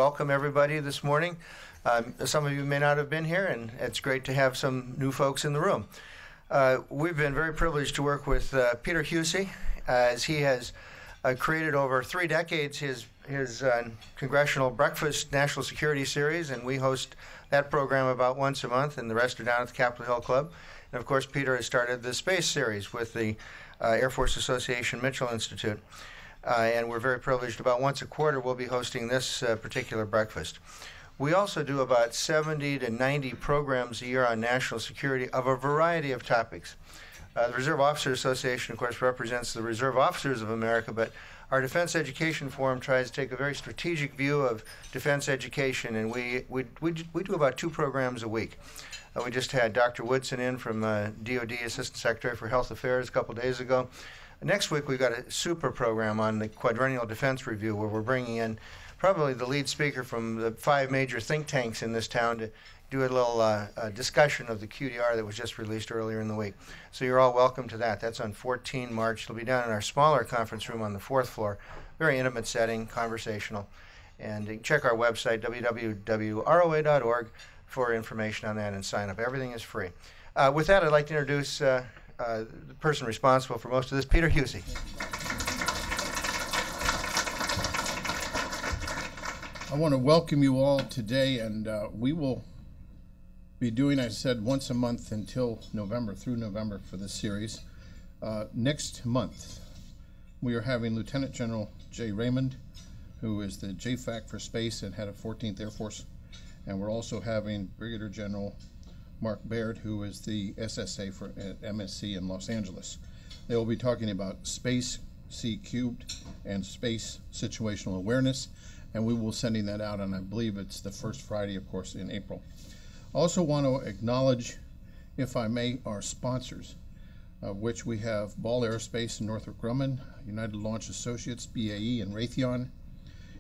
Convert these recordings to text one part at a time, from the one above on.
welcome everybody this morning. Some of you may not have been here, and it's great to have some new folks in the room. We've been very privileged to work with Peter Husey, as he has created over 3 decades his Congressional Breakfast National Security Series, and we host that program about once a month, and the rest are down at the Capitol Hill Club. And of course, Peter has started the Space Series with the Air Force Association Mitchell Institute. And we're very privileged. About once a quarter, we'll be hosting this particular breakfast. We also do about 70 to 90 programs a year on national security of a variety of topics. The Reserve Officers Association, of course, represents the Reserve Officers of America, but our Defense Education Forum tries to take a very strategic view of defense education, and we do about 2 programs a week. We just had Dr. Woodson in from DOD, Assistant Secretary for Health Affairs, a couple days ago. Next week, we've got a super program on the Quadrennial Defense Review, where we're bringing in probably the lead speaker from the 5 major think tanks in this town to do a little discussion of the QDR that was just released earlier in the week. So you're all welcome to that. That's on 14 March. It'll be down in our smaller conference room on the 4th floor. Very intimate setting, conversational. And check our website, www.roa.org, for information on that and sign up. Everything is free. With that, I'd like to introduce the person responsible for most of this, Peter Husey. I want to welcome you all today, and we will be doing, as I said, once a month until November, through November for this series. Next month, we are having Lieutenant General Jay Raymond, who is the JFAC for Space and head of 14th Air Force, and we're also having Brigadier General Mark Baird, who is the SSA at MSC in Los Angeles. They will be talking about space, C cubed, and space situational awareness, and we will be sending that out, and I believe it's the first Friday, of course, in April. I also want to acknowledge, if I may, our sponsors, which we have Ball Aerospace and Northrop Grumman, United Launch Associates, BAE and Raytheon,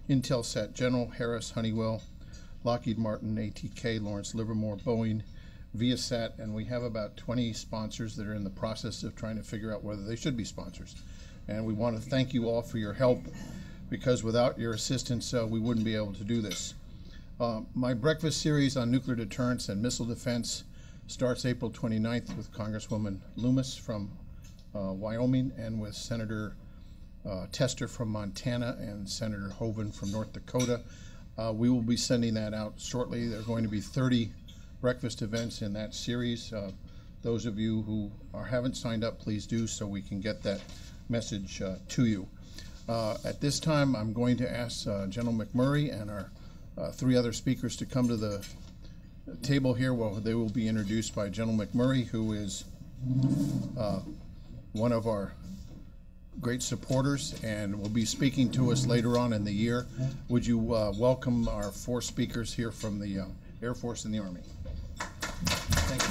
Intelsat, General, Harris, Honeywell, Lockheed Martin, ATK, Lawrence Livermore, Boeing, Viasat, and we have about 20 sponsors that are in the process of trying to figure out whether they should be sponsors. And we want to thank you all for your help, because without your assistance, we wouldn't be able to do this. My breakfast series on nuclear deterrence and missile defense starts April 29th with Congresswoman Loomis from Wyoming, and with Senator Tester from Montana and Senator Hoeven from North Dakota. We will be sending that out shortly. There are going to be 30 breakfast events in that series. Those of you who haven't signed up, please do, so we can get that message to you. At this time, I'm going to ask General McMurry and our 3 other speakers to come to the table here. Well, they will be introduced by General McMurray, who is one of our great supporters and will be speaking to us later on in the year. Would you welcome our 4 speakers here from the Air Force and the Army? Thank you,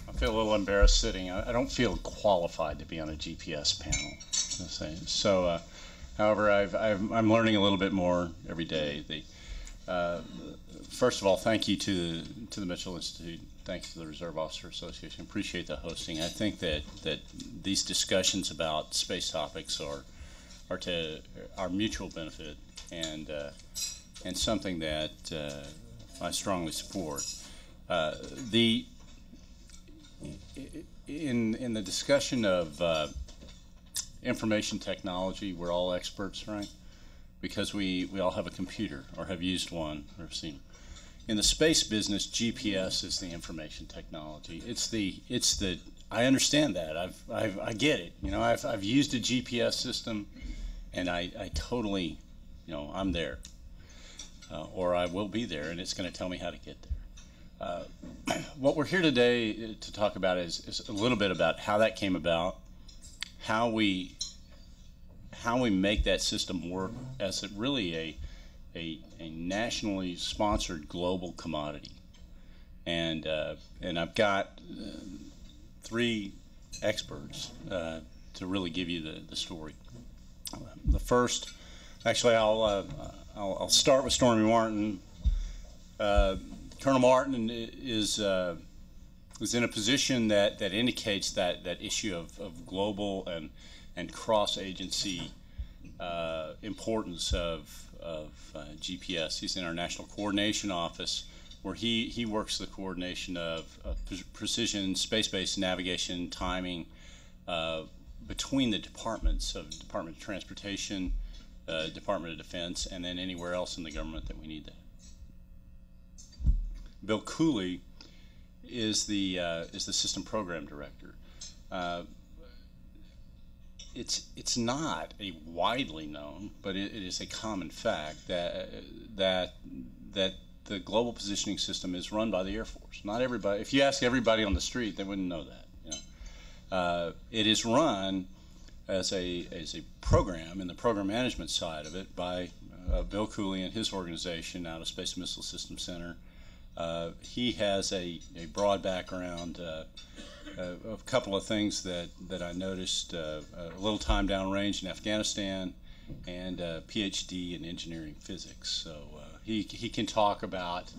I feel a little embarrassed sitting. I don't feel qualified to be on a GPS panel. So, however, I'm learning a little bit more every day. First of all, thank you to the Mitchell Institute. Thanks to the Reserve Officer Association. Appreciate the hosting. I think that these discussions about space topics are to our mutual benefit, and something that I strongly support. In the discussion of information technology, we're all experts, right? Because we all have a computer or have used one or seen. In the space business, GPS is the information technology. It's the I understand that. I get it. You know, I've used a GPS system, and I totally, I'm there, or I will be there, and it's going to tell me how to get there. What we're here today to talk about is a little bit about how that came about, how we make that system work as really a nationally sponsored global commodity. And I've got 3 experts to really give you the story. The first, actually, I'll start with Stormy Martin. Colonel Martin is in a position that indicates that issue of global and cross-agency importance of GPS. He's in our National Coordination Office, where he works the coordination of precision space-based navigation, timing, between the departments of Department of Transportation, Department of Defense, and then anywhere else in the government that we need that. Bill Cooley is the system program director. It's not a widely known, but it is a common fact that the global positioning system is run by the Air Force. Not everybody. If you ask everybody on the street, they wouldn't know that. You know? It is run as a program in the program management side of it by Bill Cooley and his organization out of Space and Missile Systems Center. He has a broad background, a couple of things that I noticed, a little time downrange in Afghanistan, and a PhD in engineering physics. So he can talk about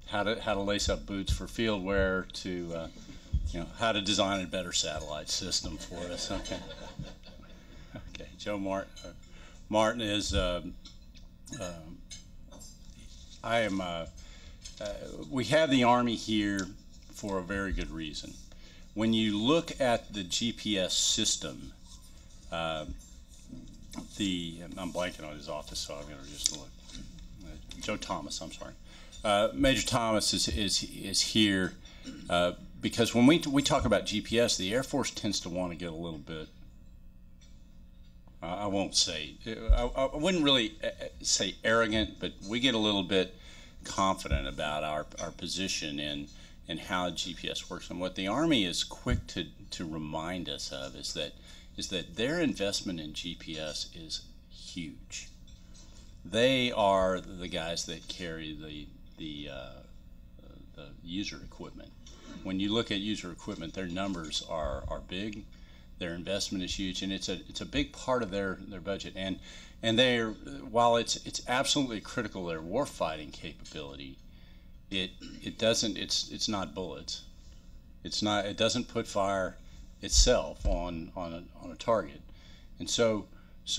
how to lace up boots for field wear to how to design a better satellite system for us. Okay. Okay. Joe Martin is we have the Army here for a very good reason. When you look at the GPS system, I'm blanking on his office, so I'm going to just look. Joe Thomas, I'm sorry. Major Thomas is here because when we talk about GPS, the Air Force tends to want to get a little bit. I won't say. I wouldn't really say arrogant, but we get a little bit confident about our position in how GPS works. And what the Army is quick to remind us of is that their investment in GPS is huge. They are the guys that carry the user equipment. When you look at user equipment, their numbers are big. Their investment is huge, and it's a big part of their budget. And they're, while it's absolutely critical their warfighting capability, it's not bullets. It doesn't put fire itself on a target. And so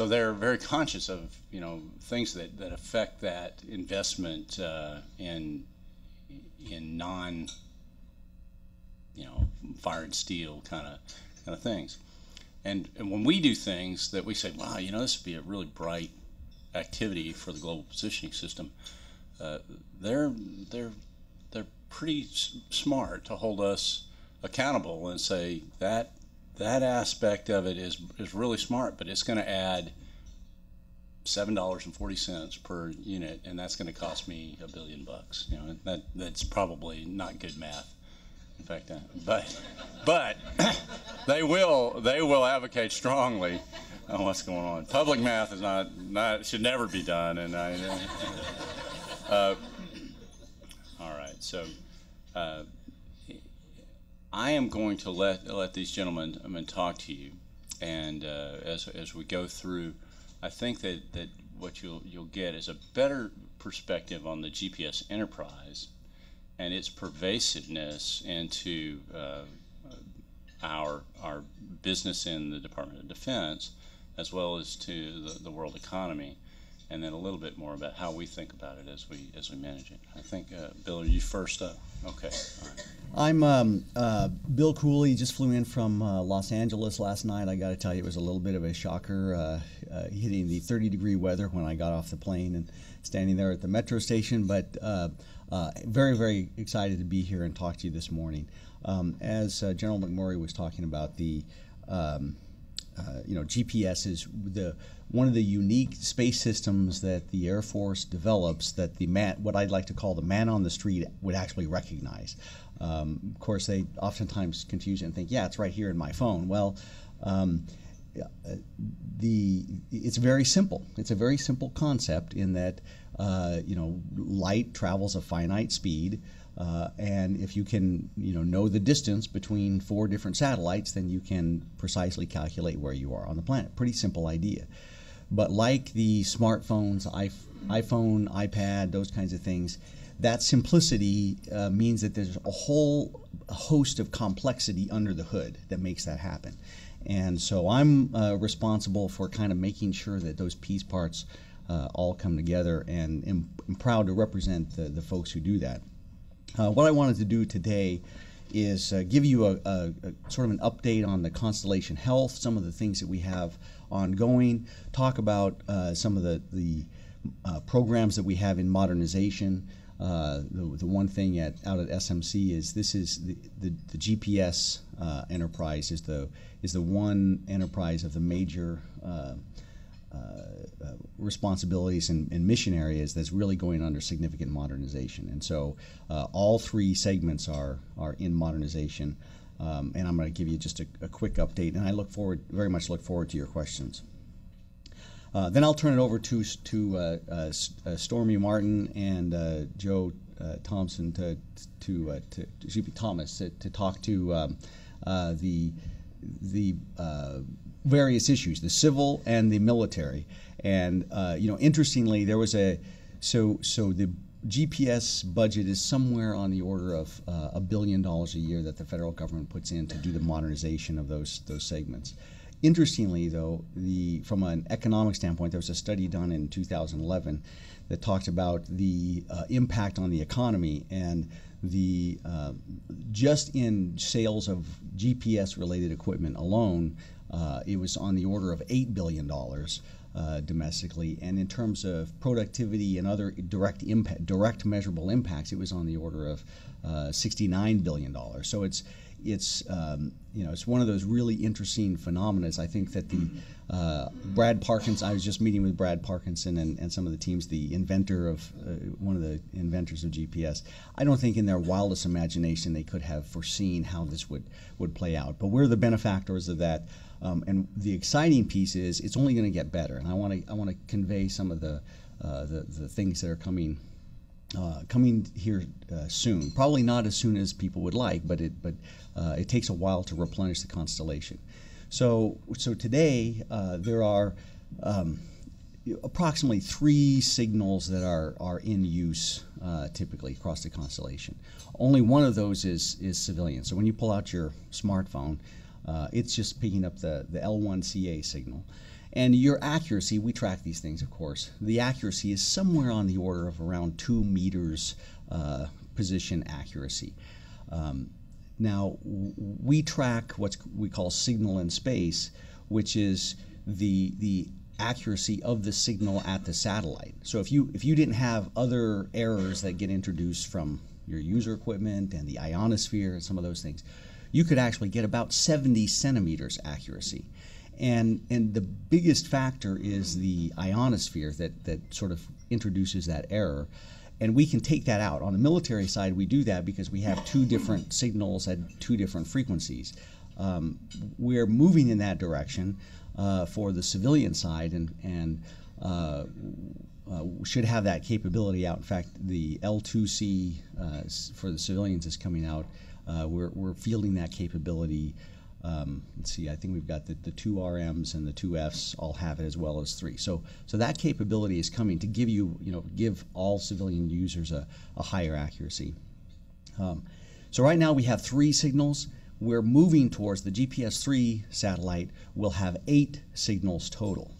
they're very conscious of things that affect that investment in non fire and steel kind of things. And when we do things that we say, wow, this would be a really bright activity for the global positioning system, they're pretty smart to hold us accountable and say that aspect of it is really smart, but it's going to add $7.40 per unit, and that's going to cost me $1 billion. That's probably not good math. In fact, but they will advocate strongly on what's going on. Public math is not should never be done, and all right. So I am going to let these gentlemen talk to you, and as we go through, I think that what you'll get is a better perspective on the GPS enterprise and its pervasiveness into our business in the Department of Defense, as well as to the world economy, and then a little bit more about how we think about it as we manage it. I think, Bill, are you first up? Okay. All right. I'm Bill Cooley. Just flew in from Los Angeles last night. I got to tell you, it was a little bit of a shocker hitting the 30-degree weather when I got off the plane and standing there at the metro station, but very, very excited to be here and talk to you this morning. As General McMurry was talking about, the GPS is one of the unique space systems that the Air Force develops that what I'd like to call the man on the street would actually recognize. Of course, they oftentimes confuse it and think, yeah, it's right here in my phone. Well, it's very simple. It's a very simple concept in that light travels a finite speed, and if you can know the distance between 4 different satellites, then you can precisely calculate where you are on the planet. Pretty simple idea. But like the smartphones, iPhone, iPad, those kinds of things, that simplicity means that there's a whole host of complexity under the hood that makes that happen. And so I'm responsible for kind of making sure that those piece parts all come together, and am proud to represent the folks who do that. What I wanted to do today is give you a sort of an update on the constellation health, some of the things that we have ongoing, talk about some of the programs that we have in modernization. The one thing out at SMC is this is the GPS enterprise is the one enterprise of the major responsibilities and mission areas that's really going under significant modernization. And so all three segments are in modernization, and I'm going to give you just a quick update, and I very much look forward to your questions. Then I'll turn it over to Stormy Martin and Joe Thompson to talk to the various issues, the civil and the military. And interestingly, there was so the GPS budget is somewhere on the order of $1 billion a year that the federal government puts in to do the modernization of those segments. Interestingly, though, from an economic standpoint, there was a study done in 2011 that talked about the impact on the economy, and the just in sales of GPS-related equipment alone, it was on the order of $8 billion domestically, and in terms of productivity and other direct measurable impacts, it was on the order of $69 billion. So it's one of those really interesting phenomena. I think that the Brad Parkinson, I was just meeting with Brad Parkinson and some of the teams, the inventor of one of the inventors of GPS. I don't think in their wildest imagination they could have foreseen how this would play out. But we're the benefactors of that. And the exciting piece is it's only going to get better. And I want to convey some of the things that are coming here soon. Probably not as soon as people would like, but it takes a while to replenish the constellation. So today there are approximately 3 signals that are in use typically across the constellation. Only one of those is civilian. So when you pull out your smartphone, it's just picking up the L1CA signal. And your accuracy, we track these things, of course. The accuracy is somewhere on the order of around 2 meters position accuracy. Now, we track what we call signal in space, which is the accuracy of the signal at the satellite. So if you didn't have other errors that get introduced from your user equipment and the ionosphere and some of those things, you could actually get about 70 centimeters accuracy. And the biggest factor is the ionosphere that sort of introduces that error. And we can take that out. On the military side, we do that because we have 2 different signals at 2 different frequencies. We're moving in that direction for the civilian side, and should have that capability out. In fact, the L2C for the civilians is coming out. We're fielding that capability. Let's see, I think we've got the 2 RMs and the 2 Fs all have it, as well as 3. So that capability is coming to give all civilian users a higher accuracy. So right now we have 3 signals. We're moving towards the GPS-3 satellite will have 8 signals total.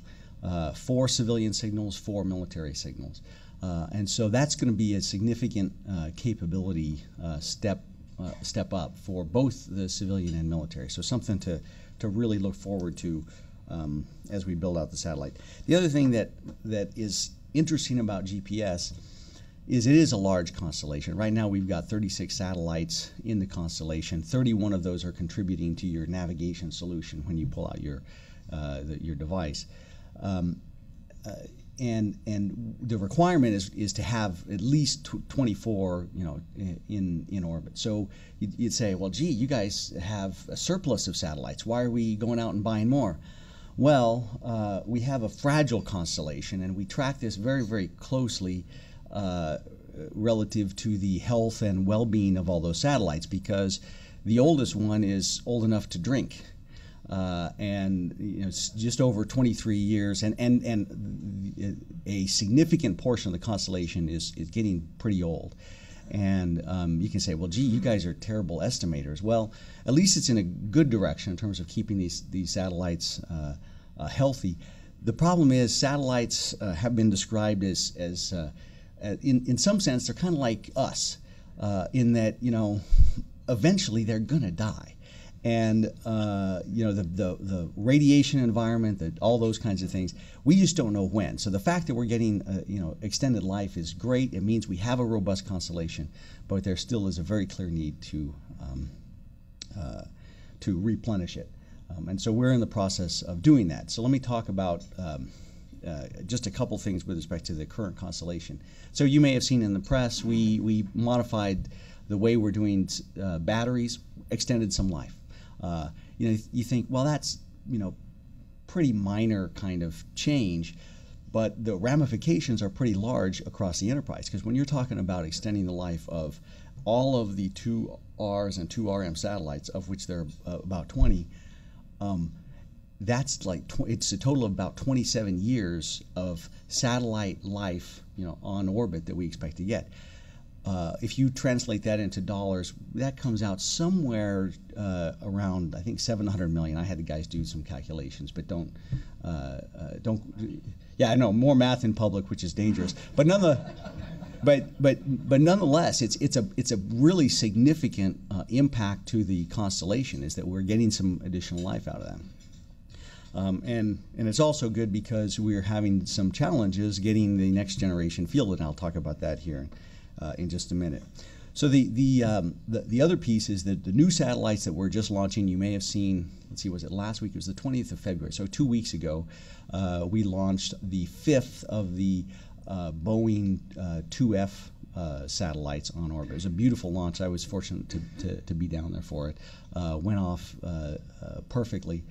4 civilian signals, 4 military signals. And so that's going to be a significant capability step up for both the civilian and military. So something to really look forward to as we build out the satellite. The other thing that is interesting about GPS is it is a large constellation. Right now we've got 36 satellites in the constellation. 31 of those are contributing to your navigation solution when you pull out your device. And the requirement is to have at least 24, in orbit. So you'd say, well, gee, you guys have a surplus of satellites. Why are we going out and buying more? Well, we have a fragile constellation, and we track this very, very closely relative to the health and well-being of all those satellites, because the oldest one is old enough to drink. And it's just over 23 years, and a significant portion of the constellation is getting pretty old. And you can say, well, gee, you guys are terrible estimators. Well, at least it's in a good direction in terms of keeping these satellites healthy. The problem is satellites have been described as in some sense, they're kind of like us in that, eventually they're going to die. And, the radiation environment, all those kinds of things, we just don't know when. So the fact that we're getting, extended life is great. It means we have a robust constellation, but there still is a very clear need to replenish it. And so we're in the process of doing that. So let me talk about just a couple things with respect to the current constellation. So you may have seen in the press, we modified the way we're doing batteries, extended some life. You think, well, that's pretty minor kind of change, but the ramifications are pretty large across the enterprise, because when you're talking about extending the life of all of the 2Rs and 2RM satellites, of which there are about 20, that's like it's a total of about 27 years of satellite life, on orbit that we expect to get. If you translate that into dollars, that comes out somewhere around, I think, 700 million. I had the guys do some calculations, but don't. Yeah, I know, more math in public, which is dangerous. But nonetheless, it's a really significant impact to the constellation, is that we're getting some additional life out of that. And it's also good because we're having some challenges getting the next generation fielded, and I'll talk about that here in just a minute. So the other piece is that the new satellites that we're just launching, you may have seen, let's see, was it last week? It was the 20th of February. So 2 weeks ago, we launched the 5th of the Boeing 2F satellites on orbit. It was a beautiful launch. I was fortunate to be down there for it. Went off perfectly.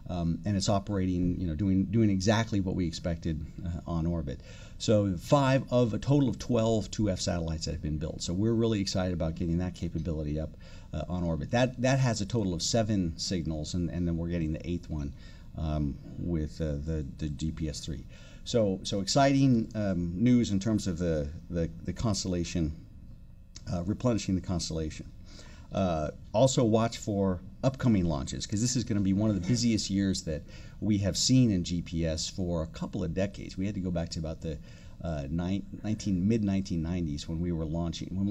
And it's operating, doing exactly what we expected on orbit. So 5 of a total of 12 2F satellites that have been built. So we're really excited about getting that capability up on orbit. That has a total of 7 signals, and then we're getting the 8th one with the GPS-3. So exciting news in terms of the constellation, replenishing the constellation. Also watch for upcoming launches, because this is going to be one of the busiest years that we have seen in GPS for a couple of decades. We had to go back to about the mid-1990s when we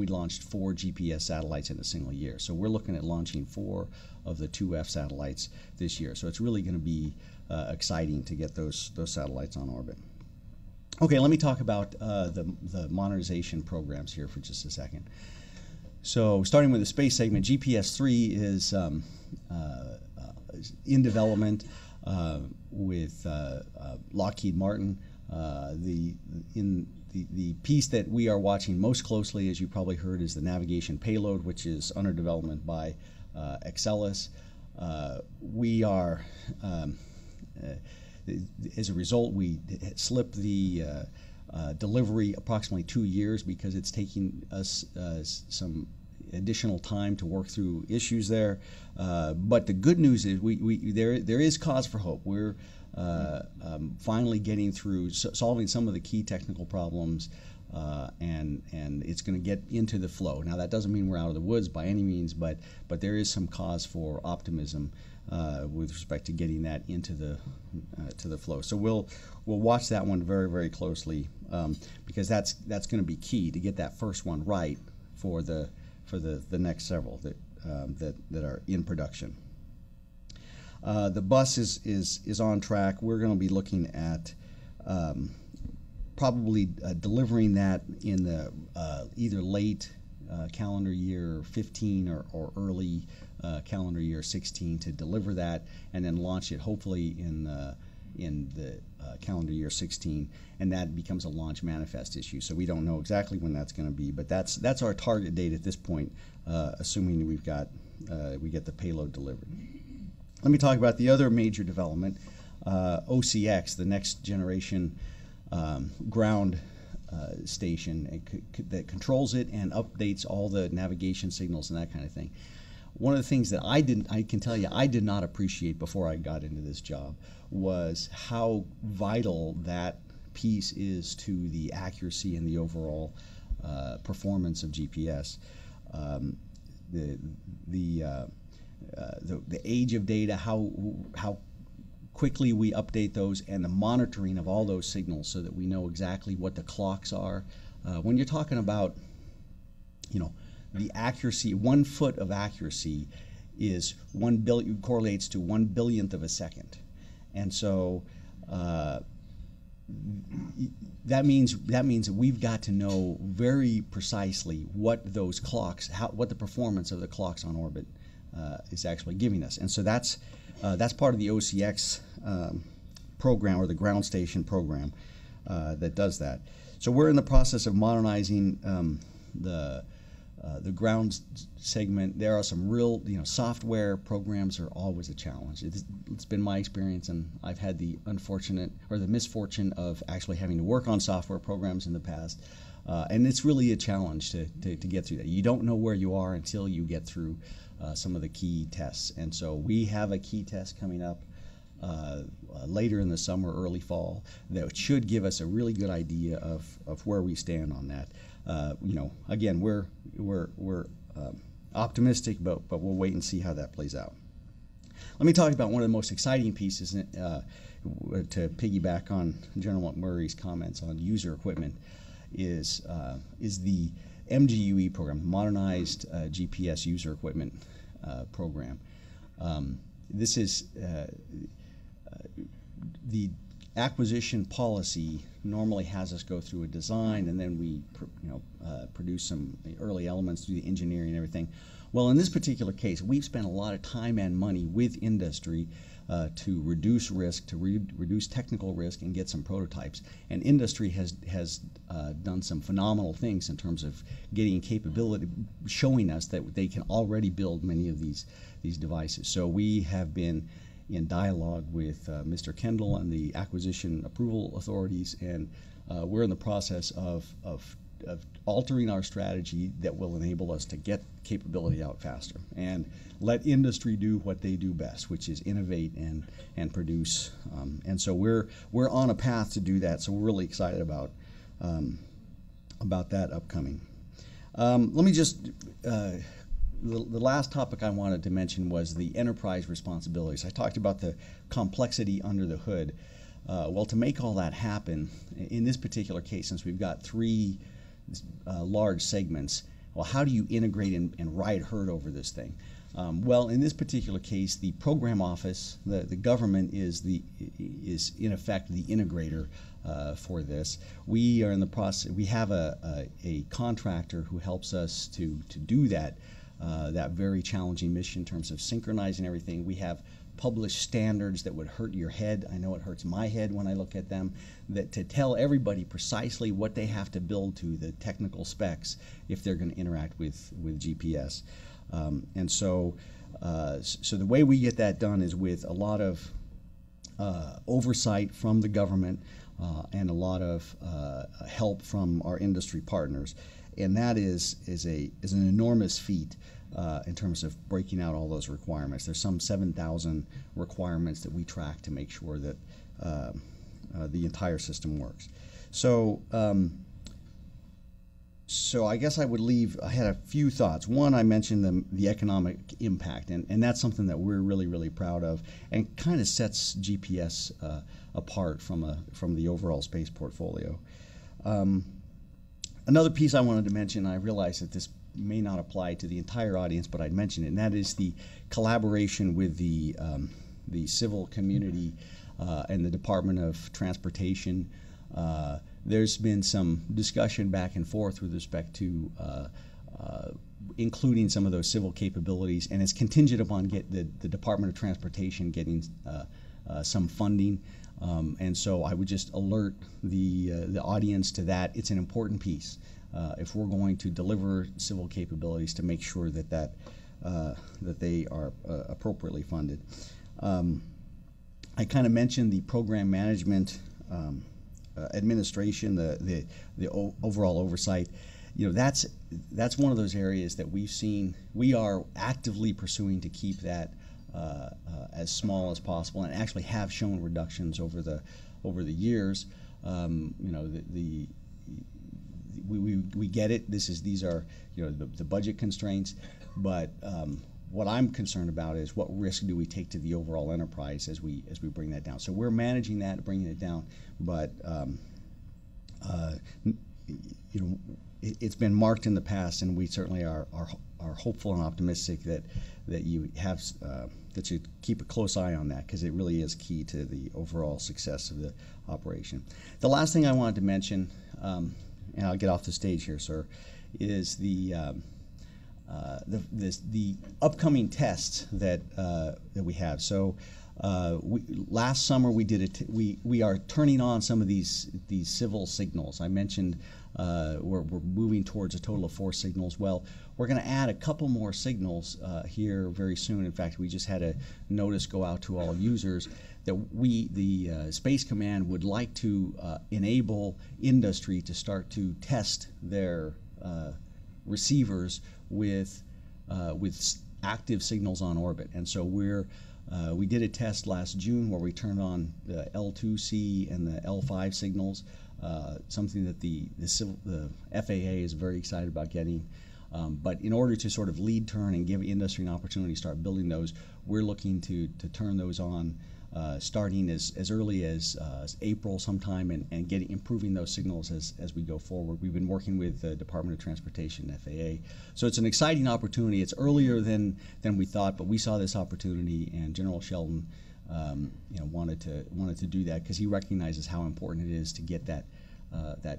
launched 4 GPS satellites in a single year. So we're looking at launching 4 of the 2F satellites this year. So it's really going to be exciting to get those satellites on orbit. Okay, let me talk about the modernization programs here for just a second. So starting with the space segment, GPS-3 is in development with Lockheed Martin. The piece that we are watching most closely, as you probably heard, is the navigation payload, which is under development by Excelis. We are, as a result, we slipped the delivery approximately 2 years because it's taking us some additional time to work through issues there. But the good news is there is cause for hope. We're finally getting through solving some of the key technical problems, and it's going to get into the flow. Now that doesn't mean we're out of the woods by any means, but there is some cause for optimism with respect to getting that into the flow. So we'll watch that one very, very closely, because that's going to be key to get that first one right for the next several that are in production. The bus is on track. We're going to be looking at probably delivering that in the either late calendar year 15 or early calendar year 16 to deliver that, and then launch it hopefully in the calendar year 16, and that becomes a launch manifest issue. So we don't know exactly when that's going to be, but that's our target date at this point, assuming we get the payload delivered. Let me talk about the other major development, OCX, the next generation ground station that controls it and updates all the navigation signals and that kind of thing. One of the things that I can tell you I did not appreciate before I got into this job was how vital that piece is to the accuracy and the overall performance of GPS. The age of data, how quickly we update those, and the monitoring of all those signals so that we know exactly what the clocks are. When you're talking about, the accuracy, 1 foot of accuracy is 1 billion, correlates to 1 billionth of a second, and so that means that we've got to know very precisely what those clocks, what the performance of the clocks on orbit is actually giving us, and so that's part of the OCX program, or the ground station program, that does that. So we're in the process of modernizing the ground segment. There are some real, software programs are always a challenge. It's been my experience, and I've had the misfortune of actually having to work on software programs in the past, and it's really a challenge to get through that. You don't know where you are until you get through some of the key tests, and so we have a key test coming up later in the summer, early fall, that should give us a really good idea of where we stand on that. Again, we're optimistic, but we'll wait and see how that plays out. Let me talk about one of the most exciting pieces to piggyback on General McMurry's comments on user equipment is the MGUE program, Modernized GPS User Equipment program. This is the acquisition policy normally has us go through a design, and then we produce some early elements, do the engineering and everything. Well, in this particular case, we've spent a lot of time and money with industry to reduce risk, to reduce technical risk, and get some prototypes. And industry has done some phenomenal things in terms of getting capability, showing us that they can already build many of these devices. So we have been in dialogue with Mr. Kendall and the acquisition approval authorities, and we're in the process of altering our strategy that will enable us to get capability out faster and let industry do what they do best, which is innovate and produce. And so we're on a path to do that. So we're really excited about that upcoming. Let me just. The last topic I wanted to mention was the enterprise responsibilities. I talked about the complexity under the hood. Well, to make all that happen, in this particular case, since we've got 3 large segments, well, how do you integrate and ride herd over this thing? Well, in this particular case, the program office, the government is in effect the integrator for this. We are in the process. We have a contractor who helps us to do that. That very challenging mission in terms of synchronizing everything. We have published standards that would hurt your head. I know it hurts my head when I look at them, that to tell everybody precisely what they have to build to, the technical specs, if they're going to interact with GPS. And so the way we get that done is with a lot of oversight from the government and a lot of help from our industry partners. And that is an enormous feat in terms of breaking out all those requirements. There's some 7,000 requirements that we track to make sure that the entire system works. So I guess I had a few thoughts. One, I mentioned the economic impact, and that's something that we're really, really proud of, and kind of sets GPS apart from the overall space portfolio. Another piece I wanted to mention, I realize that this may not apply to the entire audience, but I'd mention it, and that is the collaboration with the civil community and the Department of Transportation. There's been some discussion back and forth with respect to including some of those civil capabilities, and it's contingent upon the Department of Transportation getting some funding. And so I would just alert the audience to that. It's an important piece if we're going to deliver civil capabilities, to make sure that they are appropriately funded. I kind of mentioned the program management administration, the overall oversight. That's one of those areas that we've seen. We are actively pursuing to keep that as small as possible, and actually have shown reductions over the years. we get it. These are the budget constraints, but what I'm concerned about is what risk do we take to the overall enterprise as we bring that down. So we're managing that, bringing it down, but it's been marked in the past, and we certainly are hopeful and optimistic that you have that you keep a close eye on that, because it really is key to the overall success of the operation. The last thing I wanted to mention, and I'll get off the stage here, sir, is the upcoming tests that we have. So last summer we did it. We are turning on some of these civil signals. I mentioned we're moving towards a total of 4 signals. Well, we're going to add a couple more signals here very soon. In fact, we just had a notice go out to all users that the Space Command would like to enable industry to start to test their receivers with active signals on orbit. And so we did a test last June where we turned on the L2C and the L5 signals, something that the FAA is very excited about getting. But in order to sort of lead turn and give industry an opportunity to start building those, we're looking to turn those on starting as early as April sometime, and improving those signals as we go forward. We've been working with the Department of Transportation, FAA. So it's an exciting opportunity. It's earlier than we thought, but we saw this opportunity, and General Shelton wanted to do that because he recognizes how important it is to get that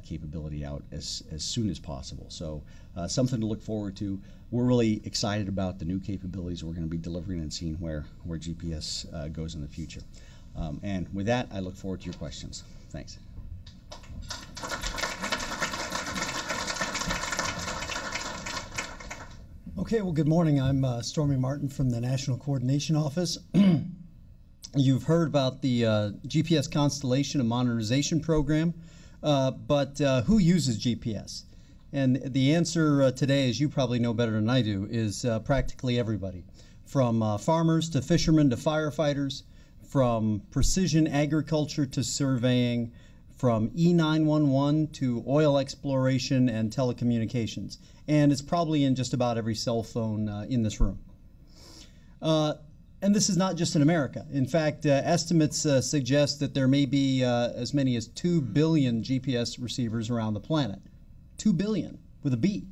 capability out as soon as possible. So something to look forward to. We're really excited about the new capabilities we're going to be delivering and seeing where GPS goes in the future. And with that, I look forward to your questions. Thanks. Okay, well, good morning. I'm Stormy Martin from the National Coordination Office. You've heard about the GPS Constellation and Modernization Program, but who uses GPS? And the answer today, as you probably know better than I do, is practically everybody, from farmers to fishermen to firefighters, from precision agriculture to surveying, from E911 to oil exploration and telecommunications. And it's probably in just about every cell phone in this room. And this is not just in America. In fact, estimates suggest that there may be as many as 2 billion GPS receivers around the planet. 2 billion, with a B.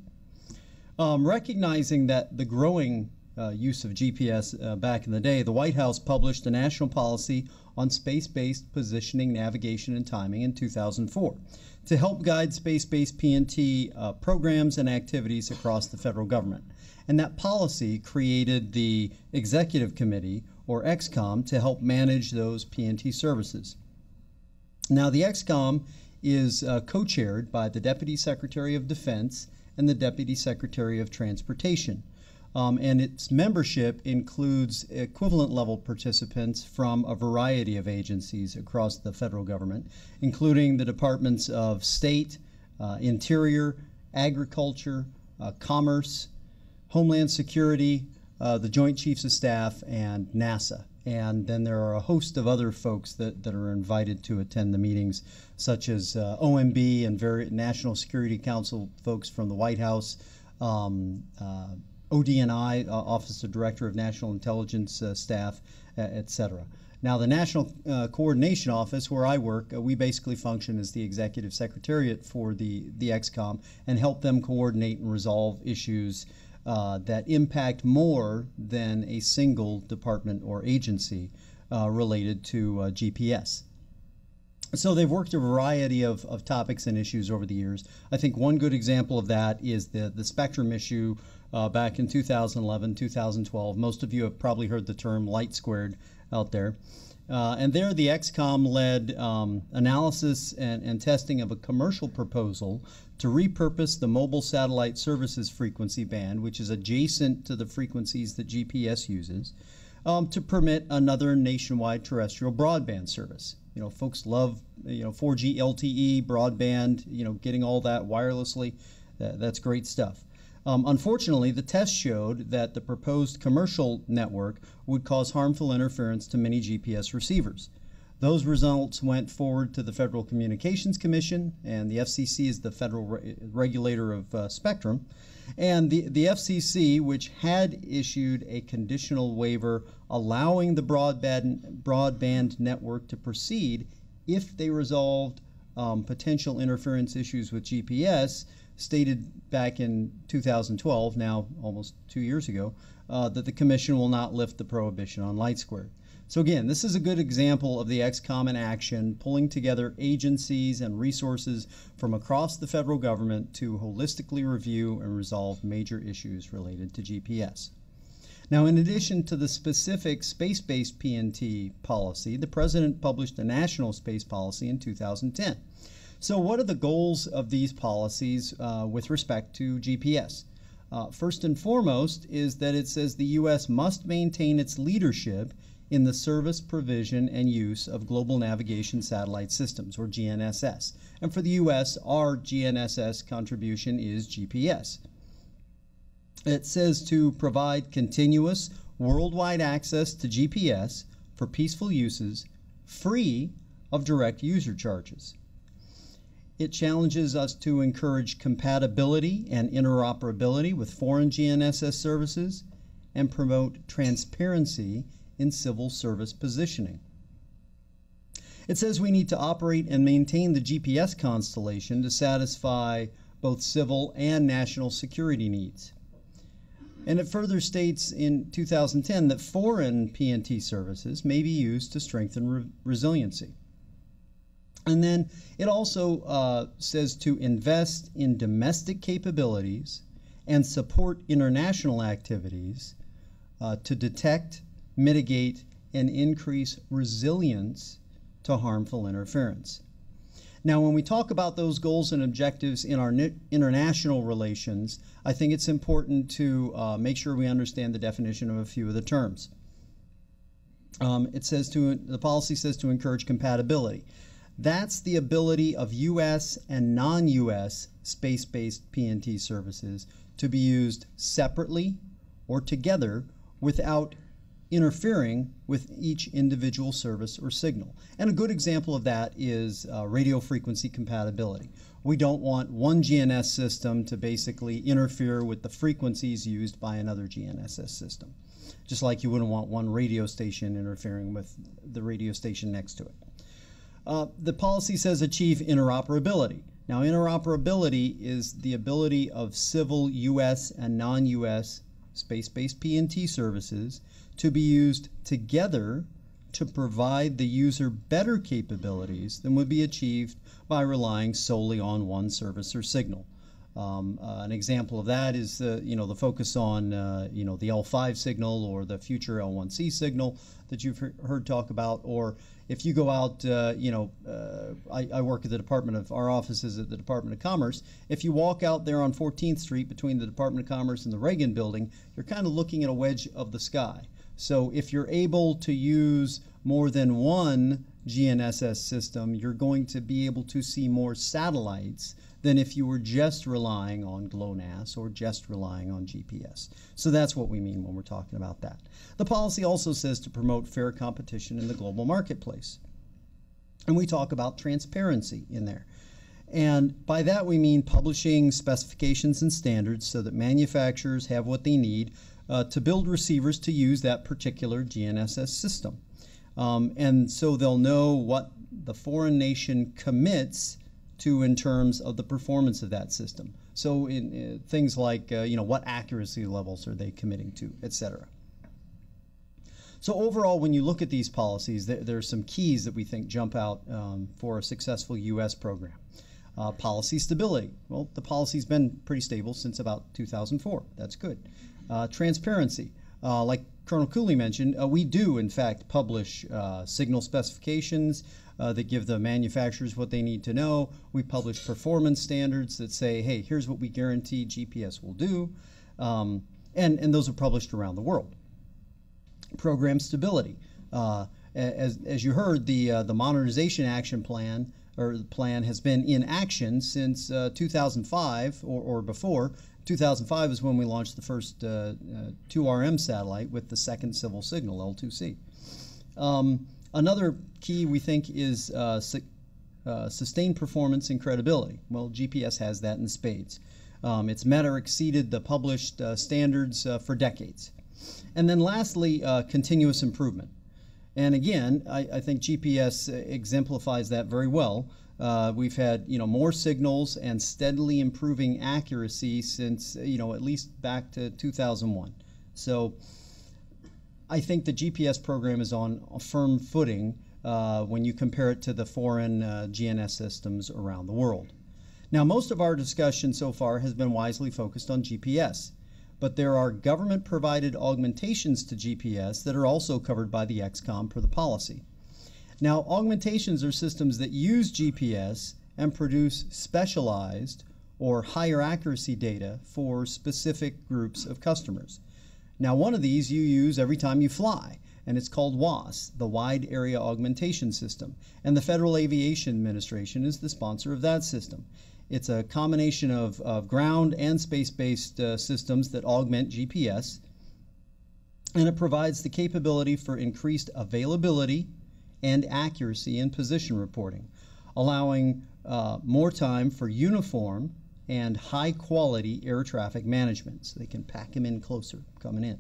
Recognizing that the growing use of GPS back in the day, the White House published a national policy on space-based positioning, navigation, and timing in 2004 to help guide space-based PNT programs and activities across the federal government. And that policy created the Executive Committee, or XCOM, to help manage those PNT services. Now, the XCOM is co-chaired by the Deputy Secretary of Defense and the Deputy Secretary of Transportation. And its membership includes equivalent level participants from a variety of agencies across the federal government, including the Departments of State, Interior, Agriculture, Commerce, Homeland Security, the Joint Chiefs of Staff, and NASA. And then there are a host of other folks that are invited to attend the meetings, such as OMB and National Security Council folks from the White House, ODNI, Office of Director of National Intelligence Staff, et cetera. Now, the National Coordination Office, where I work, we basically function as the executive secretariat for the XCOM and help them coordinate and resolve issues that impact more than a single department or agency related to GPS. So they've worked a variety of topics and issues over the years. I think one good example of that is the spectrum issue back in 2011, 2012. Most of you have probably heard the term LightSquared out there. And there the XCOM led analysis and testing of a commercial proposal to repurpose the mobile satellite services frequency band, which is adjacent to the frequencies that GPS uses, to permit another nationwide terrestrial broadband service. You know, folks love 4G LTE broadband, getting all that wirelessly. That's great stuff. Unfortunately, the test showed that the proposed commercial network would cause harmful interference to many GPS receivers. Those results went forward to the Federal Communications Commission, and the FCC is the federal regulator of spectrum. And the FCC, which had issued a conditional waiver allowing the broadband network to proceed if they resolved potential interference issues with GPS, stated back in 2012, now almost 2 years ago, that the Commission will not lift the prohibition on LightSquared. So again, this is a good example of the XCOM in action, pulling together agencies and resources from across the federal government to holistically review and resolve major issues related to GPS. Now, in addition to the specific space-based PNT policy, the President published a national space policy in 2010. So what are the goals of these policies with respect to GPS? First and foremost is that it says the U.S. must maintain its leadership in the service, provision, and use of global navigation satellite systems, or GNSS. And for the U.S., our GNSS contribution is GPS. It says to provide continuous worldwide access to GPS for peaceful uses, free of direct user charges. It challenges us to encourage compatibility and interoperability with foreign GNSS services and promote transparency in civil service positioning. It says we need to operate and maintain the GPS constellation to satisfy both civil and national security needs. And it further states in 2010 that foreign PNT services may be used to strengthen resiliency. And then it also says to invest in domestic capabilities and support international activities to detect, mitigate, and increase resilience to harmful interference. Now, when we talk about those goals and objectives in our international relations, I think it's important to make sure we understand the definition of a few of the terms. The policy says to encourage compatibility. That's the ability of U.S. and non-U.S. space-based PNT services to be used separately or together without interfering with each individual service or signal. And a good example of that is radio frequency compatibility. We don't want one GNSS system to basically interfere with the frequencies used by another GNSS system, just like you wouldn't want one radio station interfering with the radio station next to it. The policy says achieve interoperability. Now, interoperability is the ability of civil U.S. and non-U.S. space-based PNT services to be used together to provide the user better capabilities than would be achieved by relying solely on one service or signal. An example of that is the focus on the L5 signal or the future L1C signal that you've heard talk about. Or if you go out, I work at our offices at the Department of Commerce. If you walk out there on 14th Street between the Department of Commerce and the Reagan building, you're kind of looking at a wedge of the sky. So if you're able to use more than one GNSS system, you're going to be able to see more satellites than if you were just relying on GLONASS or just relying on GPS. So that's what we mean when we're talking about that. The policy also says to promote fair competition in the global marketplace. And we talk about transparency in there. And by that we mean publishing specifications and standards so that manufacturers have what they need to build receivers to use that particular GNSS system. And so they'll know what the foreign nation commits to in terms of the performance of that system. So in things like, what accuracy levels are they committing to, etc. So overall, when you look at these policies, there are some keys that we think jump out for a successful U.S. program. Policy stability. Well, the policy's been pretty stable since about 2004. That's good. Transparency. Like Colonel Cooley mentioned, we do, in fact, publish signal specifications that give the manufacturers what they need to know. We publish performance standards that say, hey, here's what we guarantee GPS will do. And those are published around the world. Program stability. As you heard, the modernization action plan, or the plan, has been in action since 2005 or before. 2005 is when we launched the first 2RM satellite with the second civil signal, L2C. Another key we think is sustained performance and credibility. Well, GPS has that in spades. It's met or exceeded the published standards for decades. And then lastly, continuous improvement. And again, I think GPS exemplifies that very well. We've had more signals and steadily improving accuracy since at least back to 2001. So I think the GPS program is on a firm footing when you compare it to the foreign GNS systems around the world. Now, most of our discussion so far has been wisely focused on GPS, but there are government-provided augmentations to GPS that are also covered by the XCOM per the policy. Now, augmentations are systems that use GPS and produce specialized or higher accuracy data for specific groups of customers. Now, one of these you use every time you fly, and it's called WAAS, the Wide Area Augmentation System. And the Federal Aviation Administration is the sponsor of that system. It's a combination of ground and space-based systems that augment GPS, and it provides the capability for increased availability and accuracy in position reporting, allowing more time for uniform and high-quality air traffic management, so they can pack them in closer coming in.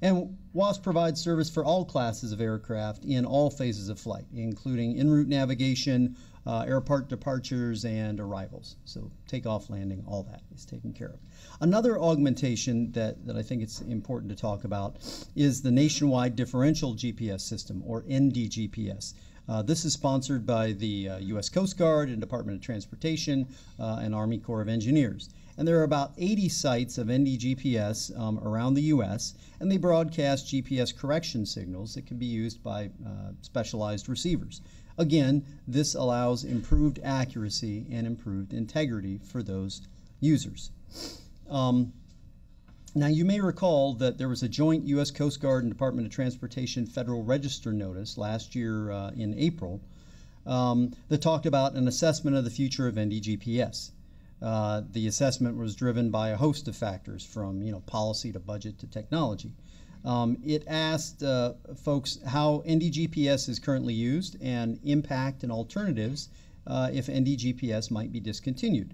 And WAAS provides service for all classes of aircraft in all phases of flight, including en route navigation, airport departures, and arrivals. So takeoff, landing, all that is taken care of. Another augmentation that I think it's important to talk about is the Nationwide Differential GPS System, or NDGPS. This is sponsored by the U.S. Coast Guard and Department of Transportation and Army Corps of Engineers. And there are about 80 sites of NDGPS around the U.S., and they broadcast GPS correction signals that can be used by specialized receivers. Again, this allows improved accuracy and improved integrity for those users. Now, you may recall that there was a joint U.S. Coast Guard and Department of Transportation Federal Register notice last year in April that talked about an assessment of the future of NDGPS. The assessment was driven by a host of factors, from policy to budget to technology. It asked folks how NDGPS is currently used and impact and alternatives if NDGPS might be discontinued.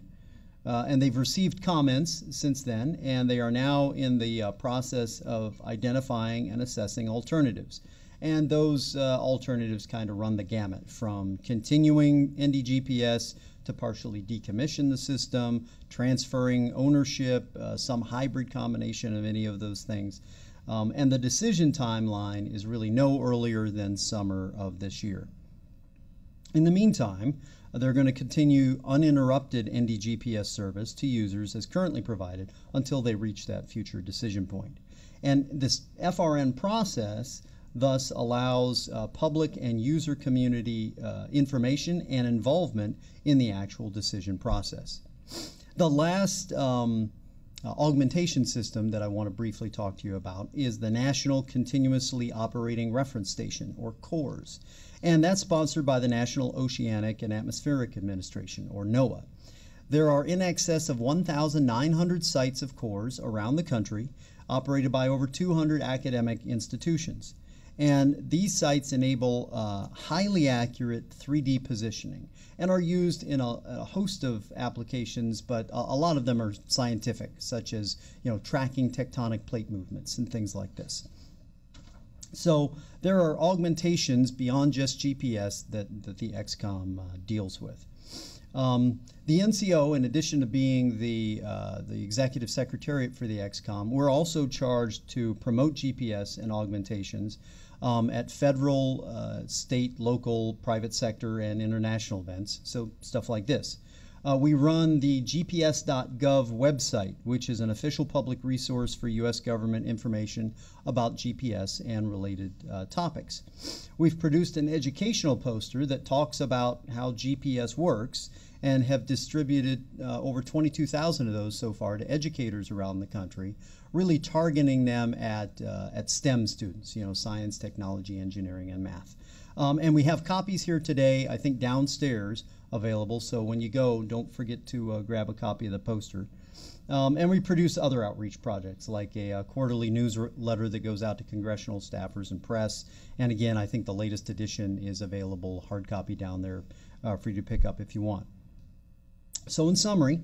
And they've received comments since then, and they are now in the process of identifying and assessing alternatives. And those alternatives kind of run the gamut from continuing NDGPS to partially decommission the system, transferring ownership, some hybrid combination of any of those things. And the decision timeline is really no earlier than summer of this year. In the meantime, they're going to continue uninterrupted NDGPS service to users as currently provided until they reach that future decision point. And this FRN process thus allows public and user community information and involvement in the actual decision process. The last augmentation system that I want to briefly talk to you about is the National Continuously Operating Reference Station, or CORS. And that's sponsored by the National Oceanic and Atmospheric Administration, or NOAA. There are in excess of 1,900 sites of CORS around the country, operated by over 200 academic institutions. And these sites enable highly accurate 3D positioning and are used in a host of applications, but a lot of them are scientific, such as tracking tectonic plate movements and things like this. So there are augmentations beyond just GPS that the XCOM deals with. The NCO, in addition to being the executive secretariat for the XCOM, we're also charged to promote GPS and augmentations at federal, state, local, private sector, and international events, so stuff like this. We run the gps.gov website, which is an official public resource for U.S. government information about GPS and related topics. We've produced an educational poster that talks about how GPS works and have distributed over 22,000 of those so far to educators around the country, really targeting them at STEM students, science, technology, engineering, and math. And we have copies here today, I think downstairs, available, so when you go, don't forget to grab a copy of the poster. And we produce other outreach projects like a quarterly newsletter that goes out to congressional staffers and press. And again, I think the latest edition is available, hard copy down there for you to pick up if you want. So in summary,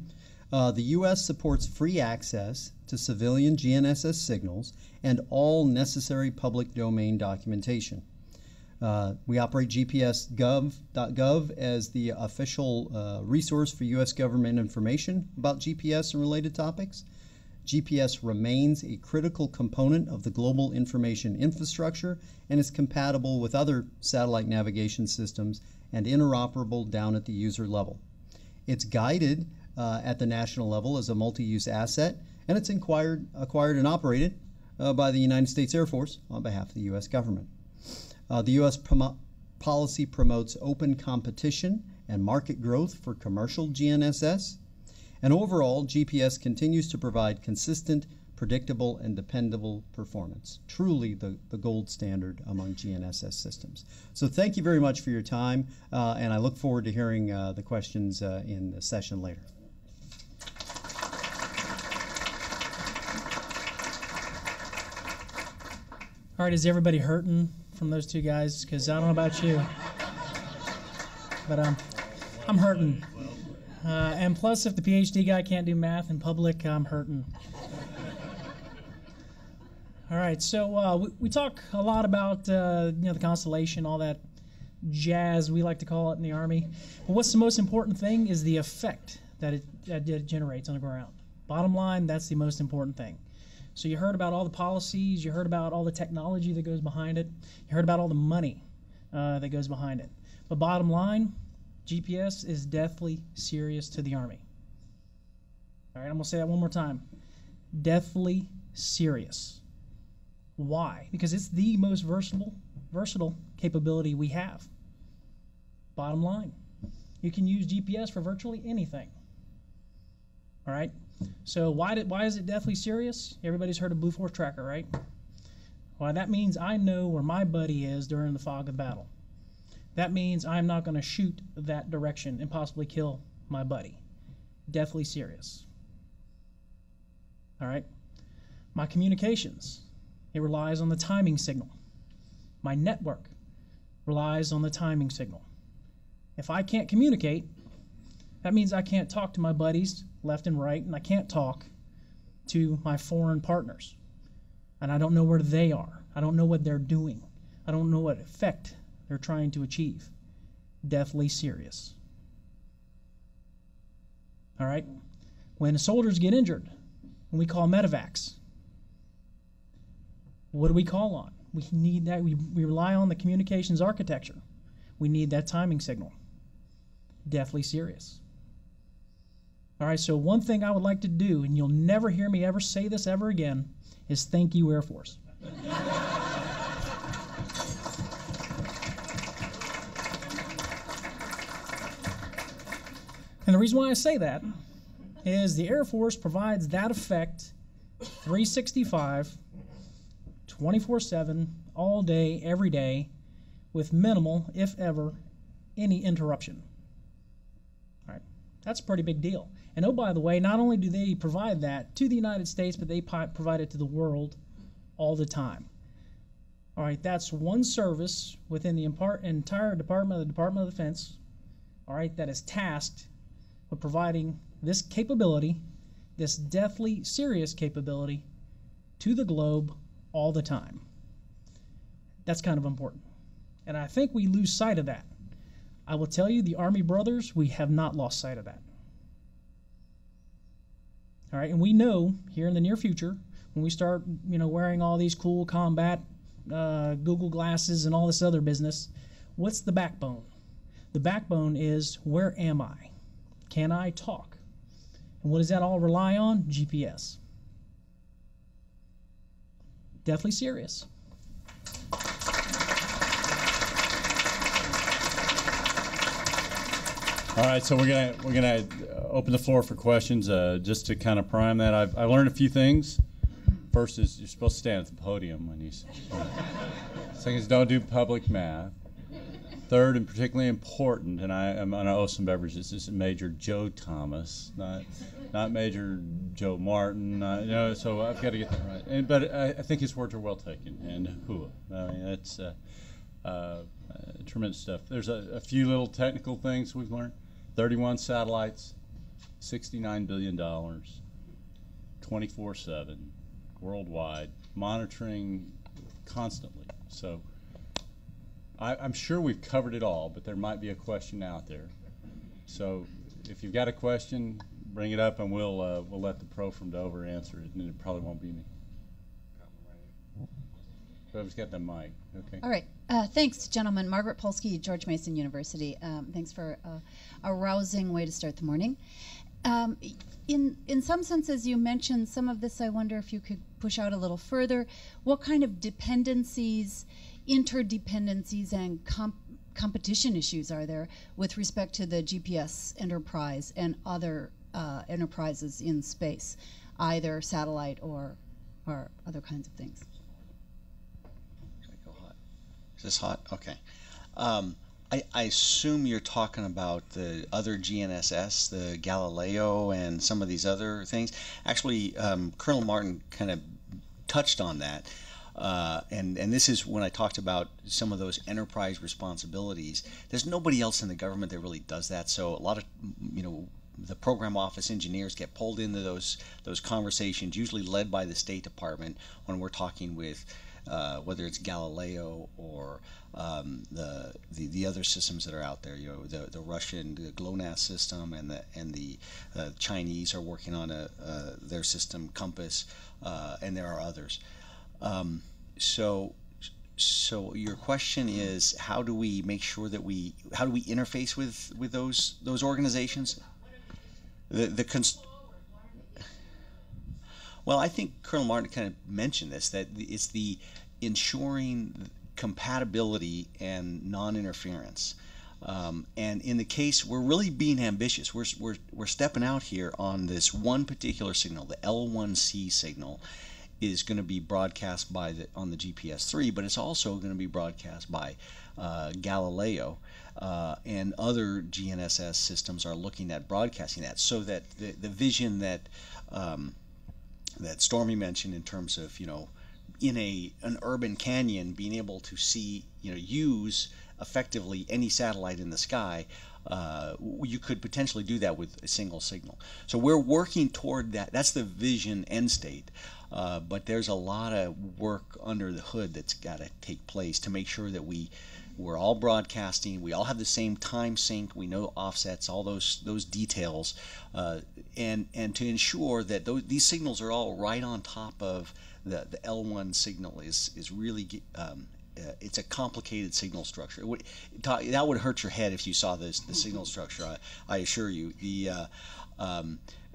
the U.S. supports free access to civilian GNSS signals and all necessary public domain documentation. We operate GPS.gov as the official resource for U.S. government information about GPS and related topics. GPS remains a critical component of the global information infrastructure and is compatible with other satellite navigation systems and interoperable down at the user level. It's guided at the national level as a multi-use asset, and it's acquired and operated by the United States Air Force on behalf of the U.S. government. The U.S. policy promotes open competition and market growth for commercial GNSS. And overall, GPS continues to provide consistent, predictable, and dependable performance. Truly the gold standard among GNSS systems. So thank you very much for your time, and I look forward to hearing the questions in the session later. All right, is everybody hurting from those two guys? Because I don't know about you, but I'm hurting. And plus, if the PhD guy can't do math in public, I'm hurting. All right, so we talk a lot about the constellation, all that jazz we like to call it in the Army. But what's the most important thing is the effect that it generates on the ground. Bottom line, that's the most important thing. So you heard about all the policies, you heard about all the technology that goes behind it, you heard about all the money that goes behind it. But bottom line, GPS is deathly serious to the Army. All right, I'm going to say that one more time. Deathly serious. Why? Because it's the most versatile capability we have. Bottom line, you can use GPS for virtually anything. All right? So why is it deathly serious? Everybody's heard of Blue Force Tracker, right? Well, that means I know where my buddy is during the fog of battle. That means I'm not going to shoot that direction and possibly kill my buddy. Deathly serious. All right? My communications, it relies on the timing signal. My network relies on the timing signal. If I can't communicate, that means I can't talk to my buddies left and right, and I can't talk to my foreign partners. And I don't know where they are. I don't know what they're doing. I don't know what effect they're trying to achieve. Deathly serious. All right? When soldiers get injured, when we call medevacs, what do we call on? We need that. We rely on the communications architecture. We need that timing signal. Deathly serious. All right, so one thing I would like to do, and you'll never hear me ever say this ever again, is thank you, Air Force. And the reason why I say that is the Air Force provides that effect 365, 24/7, all day, every day, with minimal, if ever, any interruption. All right, that's a pretty big deal. And oh, by the way, not only do they provide that to the United States, but they provide it to the world all the time. All right, that's one service within the entire Department of the Defense, all right, that is tasked with providing this capability, this deathly serious capability, to the globe all the time. That's kind of important. And I think we lose sight of that. I will tell you, the Army brothers, we have not lost sight of that. All right, and we know here in the near future, when we start, wearing all these cool combat Google glasses and all this other business, what's the backbone? The backbone is, where am I? Can I talk? And what does that all rely on? GPS. Deathly serious. All right, so we're gonna open the floor for questions. Just to kind of prime that, I've learned a few things. First is you're supposed to stand at the podium when you. Second is don't do public math. third and particularly important, and I'm going to owe some beverages. This is Major Joe Thomas, not Major Joe Martin. So I've got to get that right. But I think his words are well taken. And hua. I mean, that's tremendous stuff. There's a few little technical things we've learned. 31 satellites, $69 billion, 24/7, worldwide, monitoring constantly. So I'm sure we've covered it all, but there might be a question out there. So if you've got a question, bring it up, and we'll let the pro from Dover answer it, and it probably won't be me. Whoever's got the mic, okay. All right. Thanks, gentlemen. Margaret Polsky, George Mason University. Thanks for a rousing way to start the morning. In some senses, you mentioned some of this. I wonder if you could push out a little further. What kind of dependencies, interdependencies, and competition issues are there with respect to the GPS enterprise and other enterprises in space, either satellite or other kinds of things? Is this hot? Okay. I assume you're talking about the other GNSS, the Galileo, and some of these other things. Actually, Colonel Martin kind of touched on that. And this is when I talked about some of those enterprise responsibilities. There's nobody else in the government that really does that. So a lot of, the program office engineers get pulled into those conversations, usually led by the State Department, when we're talking with whether it's Galileo or the other systems that are out there. The Russian GLONASS system, and the Chinese are working on their system Compass, and there are others. So your question is, how do we make sure that how do we interface with those organizations? Well, I think Colonel Martin kind of mentioned this, that it's the ensuring compatibility and non-interference. And in the case, we're really being ambitious. We're stepping out here on this one particular signal, the L1C signal, is going to be broadcast on the GPS-3, but it's also going to be broadcast by Galileo, and other GNSS systems are looking at broadcasting that, so that the vision that Stormy mentioned in terms of, in an urban canyon, being able to see, use effectively any satellite in the sky, you could potentially do that with a single signal. So we're working toward that. That's the vision end state. But there's a lot of work under the hood that's got to take place to make sure that we're all broadcasting, we all have the same time sync, we know offsets, all those details, and to ensure that these signals are all right on top of the L1 signal is really it's a complicated signal structure. That would hurt your head if you saw the signal structure. I assure you.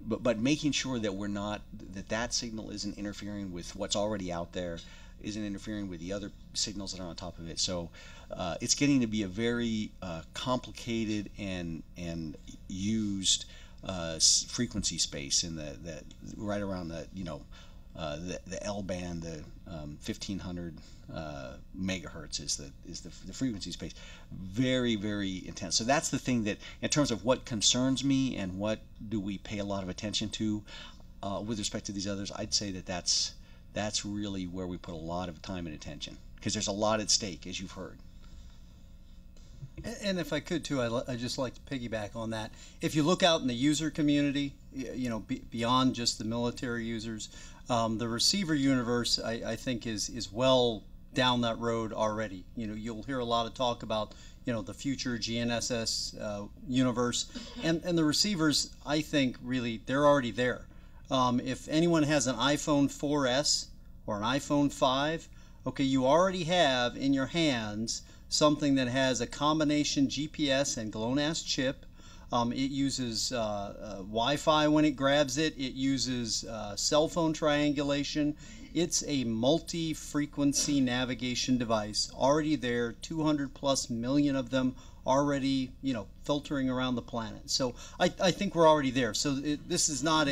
But making sure that that signal isn't interfering with what's already out there, isn't interfering with the other signals that are on top of it. So it's getting to be a very complicated and used frequency space in the right around the L band, the 1500 megahertz is the frequency space. Very, very intense. So that's the thing that, in terms of what concerns me and what do we pay a lot of attention to with respect to these others, I'd say that's really where we put a lot of time and attention, because there's a lot at stake, as you've heard. And if I could too, I'd just like to piggyback on that. If you look out in the user community, beyond just the military users, the receiver universe, I think, is well down that road already. You'll hear a lot of talk about the future GNSS universe, and the receivers, I think, really, they're already there. If anyone has an iPhone 4S or an iPhone 5, okay, you already have in your hands something that has a combination GPS and GLONASS chip. It uses Wi-Fi when it grabs it. It uses cell phone triangulation. It's a multi-frequency navigation device already there, 200 plus million of them already, filtering around the planet. So I think we're already there. So this is not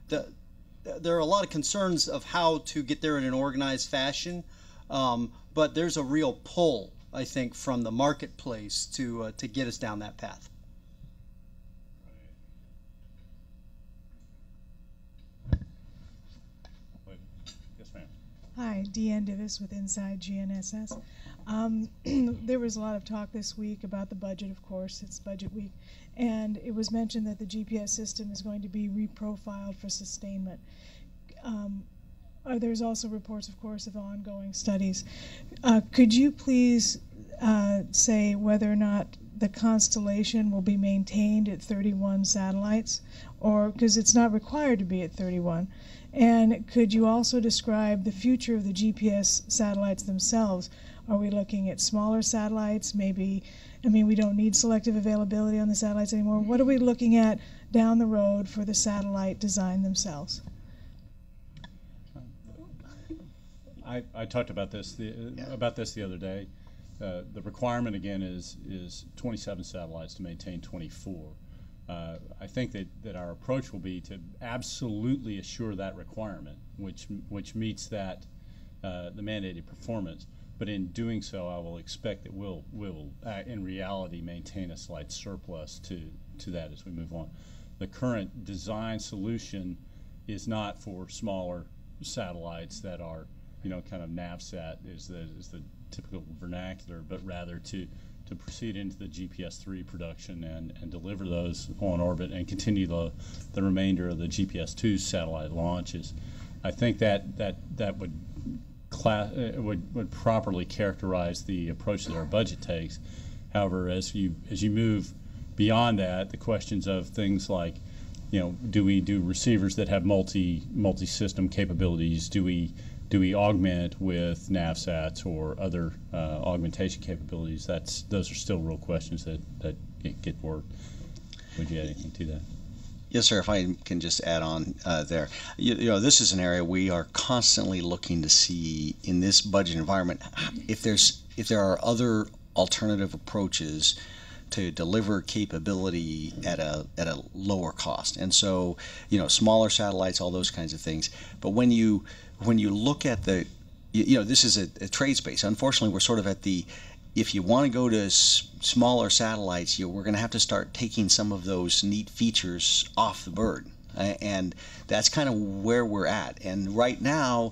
there are a lot of concerns of how to get there in an organized fashion, but there's a real pull I think, from the marketplace to get us down that path. Yes, ma'am. Hi, Deanne Divis with Inside GNSS. There was a lot of talk this week about the budget, of course, it's budget week, and it was mentioned that the GPS system is going to be reprofiled for sustainment. There's also reports, of course, of ongoing studies. Could you please say whether or not the constellation will be maintained at 31 satellites, or because it's not required to be at 31? And could you also describe the future of the GPS satellites themselves? Are we looking at smaller satellites? Maybe, I mean, we don't need selective availability on the satellites anymore. What are we looking at down the road for the satellite design themselves? I talked about this the other day. The requirement again is 27 satellites to maintain 24. I think that our approach will be to absolutely assure that requirement, which meets that the mandated performance. But in doing so, I will expect that we'll in reality maintain a slight surplus to that as we move on. The current design solution is not for smaller satellites that are, kind of NavSat is the typical vernacular, but rather to proceed into the GPS-3 production and deliver those on orbit and continue the remainder of the GPS-2 satellite launches. I think that would properly characterize the approach that our budget takes. However, as you move beyond that, the questions of things like, do we do receivers that have multi-system capabilities? Do we augment with NavSats or other augmentation capabilities? Those are still real questions that get worked. Would you add anything to that? Yes, sir. If I can just add on there, this is an area we are constantly looking to see in this budget environment if there are other alternative approaches to deliver capability at a lower cost. And so, smaller satellites, all those kinds of things. But when you look at this is a trade space. Unfortunately, we're sort of at if you want to go to smaller satellites, we're going to have to start taking some of those neat features off the bird. And that's kind of where we're at. And right now,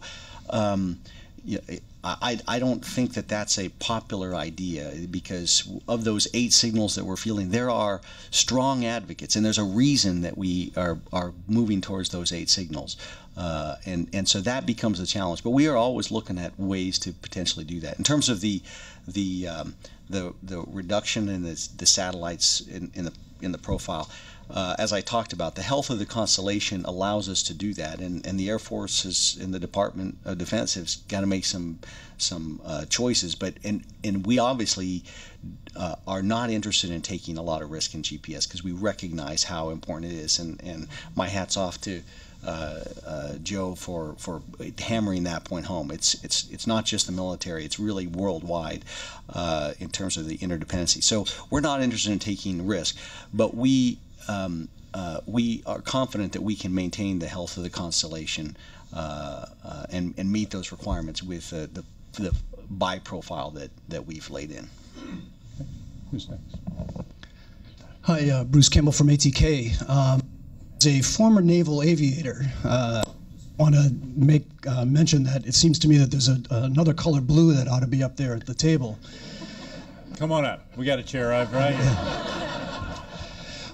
I don't think that that's a popular idea, because of those 8 signals that we're fielding, there are strong advocates, and there's a reason that we are moving towards those 8 signals. And so that becomes a challenge. But we are always looking at ways to potentially do that. In terms of the reduction in the satellites in the profile, as I talked about, the health of the constellation allows us to do that, and the Air Force and the Department of Defense has got to make some choices. But and we obviously are not interested in taking a lot of risk in GPS, because we recognize how important it is. And my hat's off to Joe for hammering that point home. It's not just the military; it's really worldwide in terms of the interdependency. So we're not interested in taking risk, but we are confident that we can maintain the health of the constellation and meet those requirements with the buy profile that we've laid in. Who's next? Hi, Bruce Campbell from ATK. As a former naval aviator, I want to make mention that it seems to me that there's another color blue that ought to be up there at the table. Come on up. We got a chair up, right?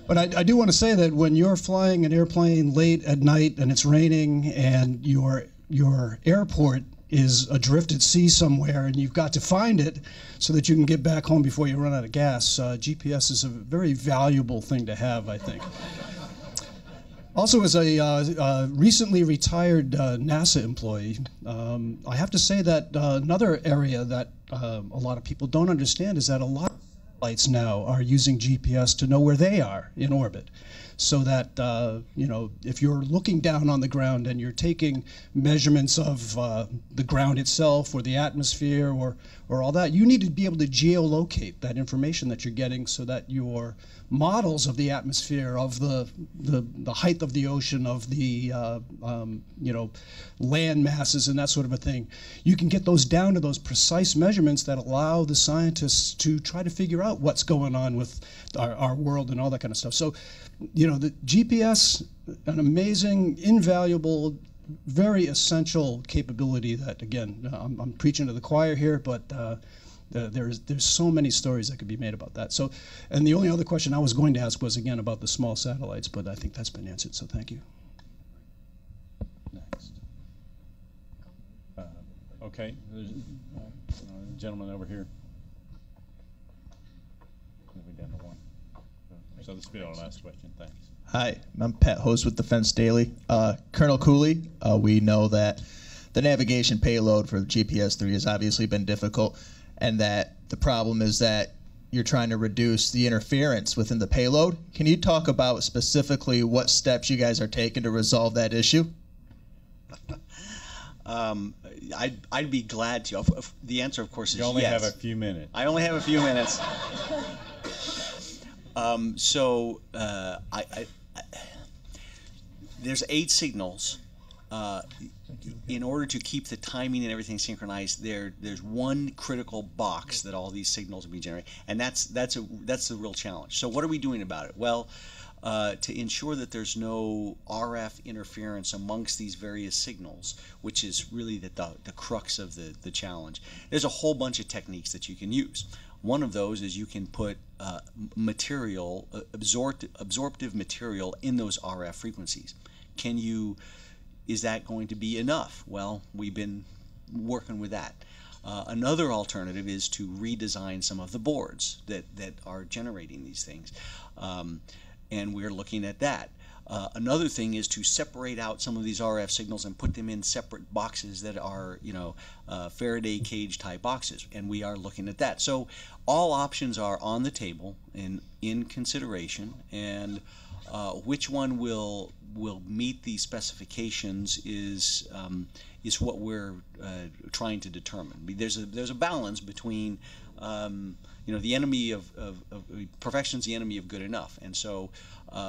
But I do want to say that when you're flying an airplane late at night and it's raining and your airport is adrift at sea somewhere and you've got to find it so that you can get back home before you run out of gas, GPS is a very valuable thing to have, I think. Also, as a recently retired NASA employee, I have to say that another area that a lot of people don't understand is that a lot of satellites now are using GPS to know where they are in orbit. so that if you're looking down on the ground and you're taking measurements of the ground itself or the atmosphere or all that, you need to be able to geolocate that information that you're getting so that your models of the atmosphere, of the height of the ocean, of the land masses and that sort of a thing, you can get those down to those precise measurements that allow the scientists to try to figure out what's going on with our world and all that kind of stuff. So, the GPS, an amazing, invaluable, very essential capability that, again, I'm preaching to the choir here, but there's so many stories that could be made about that. So, and the only other question I was going to ask was, again, about the small satellites, but I think that's been answered, so thank you. Next. Okay, there's a gentleman over here. We're down to one. So this will be our last question. Thanks. Hi, I'm Pat Hose with Defense Daily. Colonel Cooley, we know that the navigation payload for GPS-3 has obviously been difficult, and that the problem is that you're trying to reduce the interference within the payload. Can you talk about specifically what steps you guys are taking to resolve that issue? I'd be glad to. The answer, of course, is yes. You only have a few minutes. I only have a few minutes. There's 8 signals. In order to keep the timing and everything synchronized, there's one critical box that all these signals will be generated, and that's the real challenge. So what are we doing about it? Well, to ensure that there's no RF interference amongst these various signals, which is really the crux of the challenge, there's a whole bunch of techniques that you can use. One of those is you can put absorptive material in those RF frequencies. Is that going to be enough? Well, we've been working with that. Another alternative is to redesign some of the boards that are generating these things, and we're looking at that. Another thing is to separate out some of these RF signals and put them in separate boxes that are, Faraday cage type boxes, and we are looking at that. So all options are on the table and in consideration, and which one will meet these specifications is what we're trying to determine. I mean, there's a balance between the enemy of perfection is the enemy of good enough, and so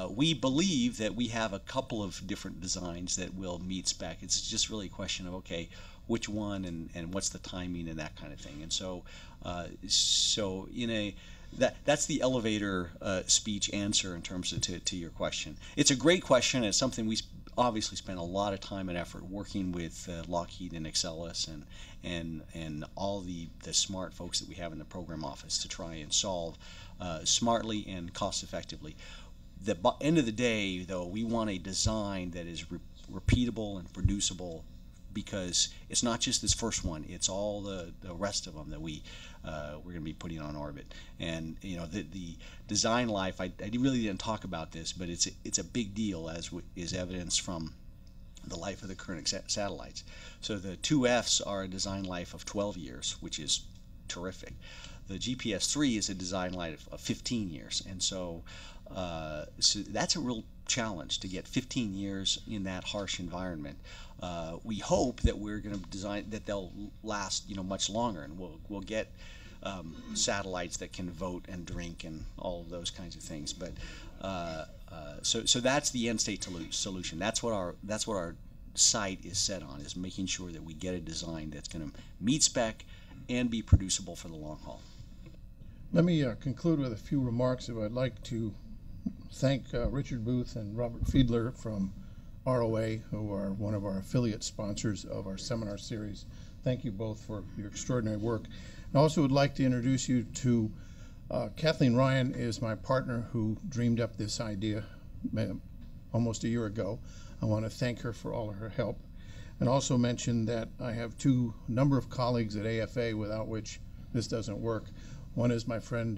we believe that we have a couple of different designs that will meet spec. It's just really a question of, okay, which one and what's the timing and that kind of thing. And so that's the elevator speech answer in terms of to your question. It's a great question. It's something we obviously spent a lot of time and effort working with Lockheed and Excelis and all the smart folks that we have in the program office to try and solve smartly and cost effectively. The end of the day, though, we want a design that is repeatable and producible, because it's not just this first one; it's all the rest of them that we're going to be putting on orbit. And the design life, I really didn't talk about this, but it's a big deal, as is evidenced from the life of the current satellites. So the 2Fs are a design life of 12 years, which is terrific. The GPS-3 is a design life of 15 years, and so that's a real challenge to get 15 years in that harsh environment. We hope that we're going to design that they'll last much longer, and we'll get satellites that can vote and drink and all of those kinds of things. But so that's the end state solution. That's what our sight is set on, is making sure that we get a design that's going to meet spec and be producible for the long haul. Let me conclude with a few remarks. I'd like to thank Richard Booth and Robert Fiedler from ROA, who are one of our affiliate sponsors of our seminar series. Thank you both for your extraordinary work. I also would like to introduce you to Kathleen Ryan, is my partner who dreamed up this idea almost a year ago. I want to thank her for all of her help, and also mention that I have a number of colleagues at AFA without which this doesn't work. One is my friend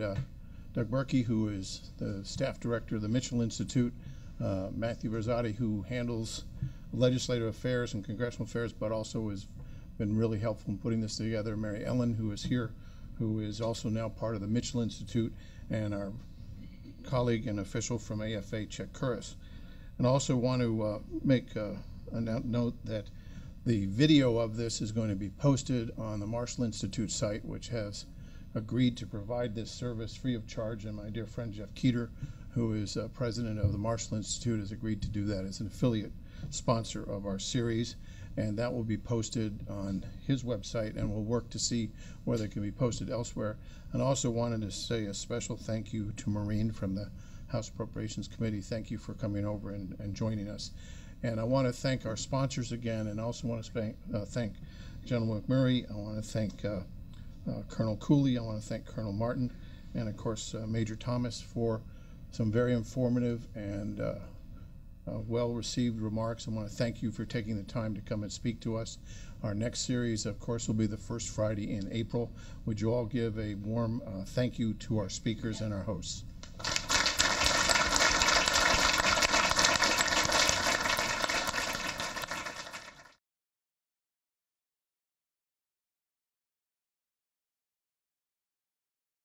Doug Berkey, who is the staff director of the Mitchell Institute, Matthew Verzati, who handles legislative affairs and congressional affairs, but also has been really helpful in putting this together, Mary Ellen, who is here, who is also now part of the Mitchell Institute, and our colleague and official from AFA, Chet Curris. And also want to make a note that the video of this is going to be posted on the Marshall Institute site, which has agreed to provide this service free of charge, and my dear friend Jeff Keeter, who is president of the Marshall Institute, has agreed to do that as an affiliate sponsor of our series, and that will be posted on his website, and we'll work to see whether it can be posted elsewhere. And also wanted to say a special thank you to Maureen from the House Appropriations Committee. Thank you for coming over and joining us. And I want to thank our sponsors again, and also want to thank General McMurry. I want to thank Colonel Cooley. I want to thank Colonel Martin, and of course Major Thomas for some very informative and well-received remarks. I want to thank you for taking the time to come and speak to us. Our next series, of course, will be the first Friday in April. Would you all give a warm thank you to our speakers and our hosts?